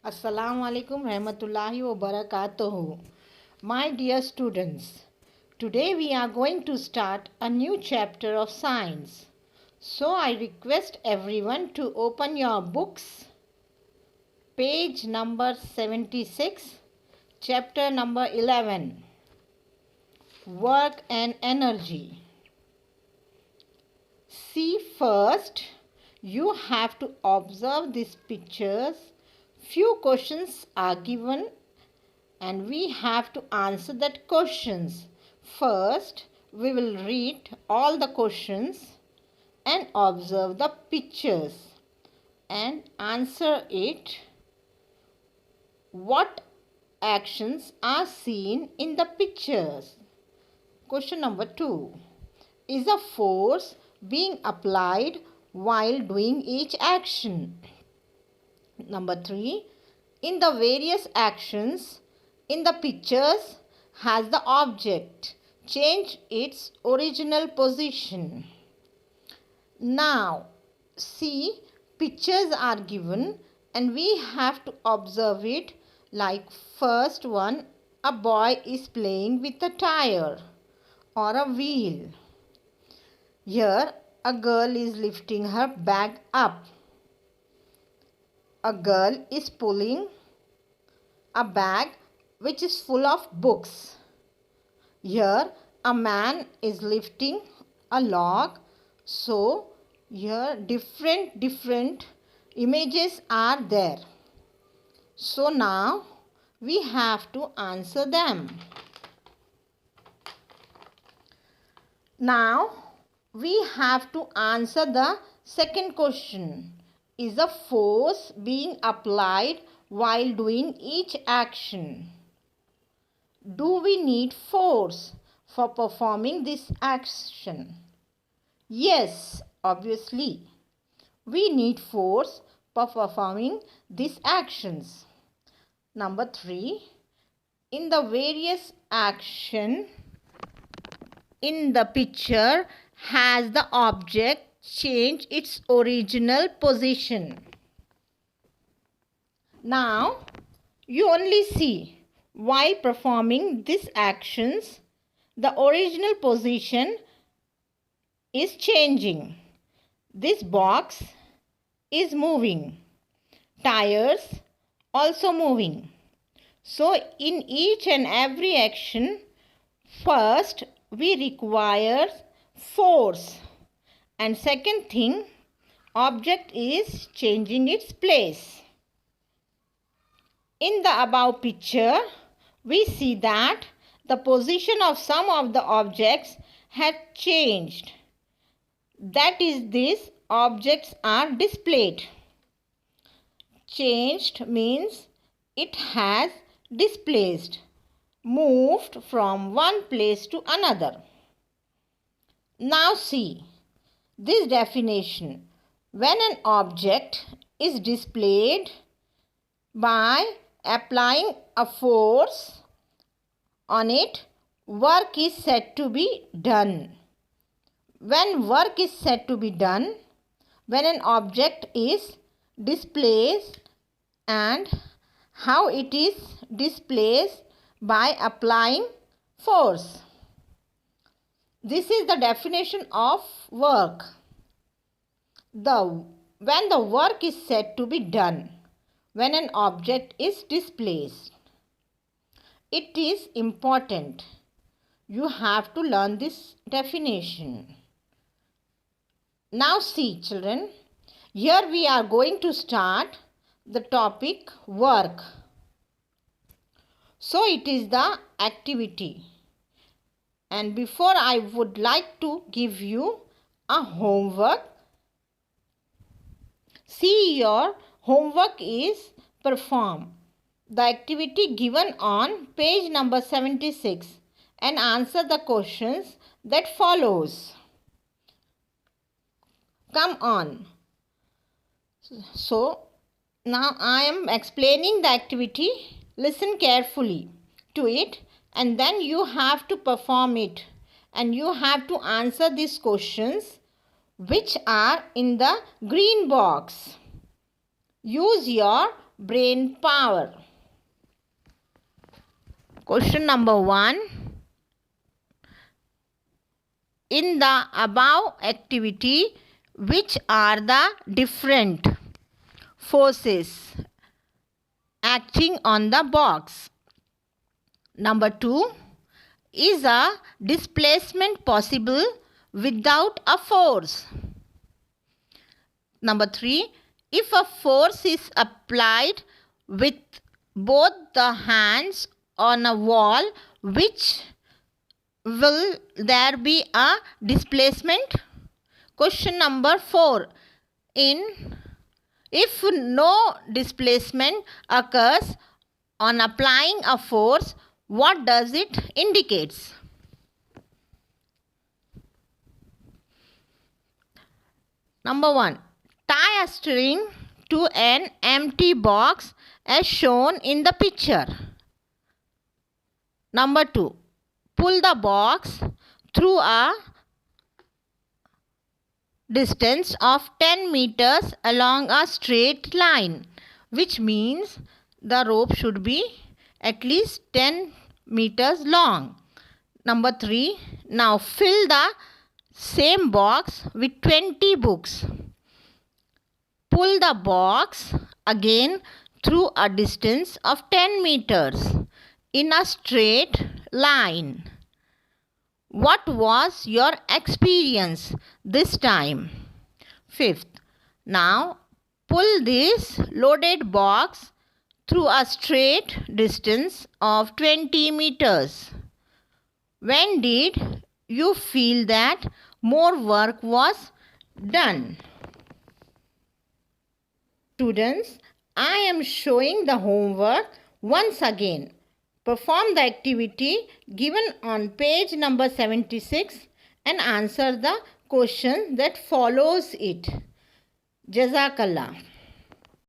Assalamu alaikum rahmatullahi wa barakatuhu. My dear students, today we are going to start a new chapter of science. So I request everyone to open your books, page number 76, chapter number 11, Work and Energy. See, first you have to observe these pictures. Few questions are given and we have to answer that questions. First, we will read all the questions and observe the pictures and answer it. What actions are seen in the pictures? Question number 2. Is a force being applied while doing each action? Number 3. In the various actions in the pictures, has the object changed its original position? Now, see, pictures are given and we have to observe it. Like first one, a boy is playing with a tire or a wheel. Here, a girl is lifting her bag up. A girl is pulling a bag which is full of books. Here a man is lifting a log. So here different images are there. So now we have to answer them. Now we have to answer the second question. Is a force being applied while doing each action? Do we need force for performing this action? Yes, obviously. We need force for performing these actions. Number 3. In the various action in the picture, has the object changed its original position? Now, you only see while performing these actions, the original position is changing. This box is moving. Tires also moving. So, in each and every action, first we require force. And second thing, object is changing its place. In the above picture, we see that the position of some of the objects had changed. That is, these objects are displayed. Changed means it has displaced, moved from one place to another. Now see this definition. When an object is displayed by applying a force on it, work is said to be done. When work is said to be done, when an object is displaced, and how it is displaced by applying force. This is the definition of work. When the work is said to be done, when an object is displaced. It is important. You have to learn this definition. Now see, children, here we are going to start the topic work. So it is the activity. And before, I would like to give you a homework. See, your homework is perform the activity given on page number 76 and answer the questions that follows. Come on. So now I am explaining the activity. Listen carefully to it and then you have to perform it and you have to answer these questions which are in the green box. Use your brain power. Question number 1. In the above activity, which are the different forces acting on the box? Number 2. Is a displacement possible without a force? Number 3. If a force is applied with both the hands on a wall, which will there be a displacement? Question number 4. If no displacement occurs on applying a force, what does it indicate? Number 1. Tie a string to an empty box as shown in the picture. Number 2. Pull the box through a distance of 10 meters along a straight line, which means the rope should be at least 10 meters long. Number 3. Now fill the same box with 20 books. Pull the box again through a distance of 10 meters in a straight line. What was your experience this time? 5th. Now pull this loaded box through a straight distance of 20 meters. When did you feel that more work was done? Students, I am showing the homework once again. Perform the activity given on page number 76 and answer the question that follows it. Jazakallah.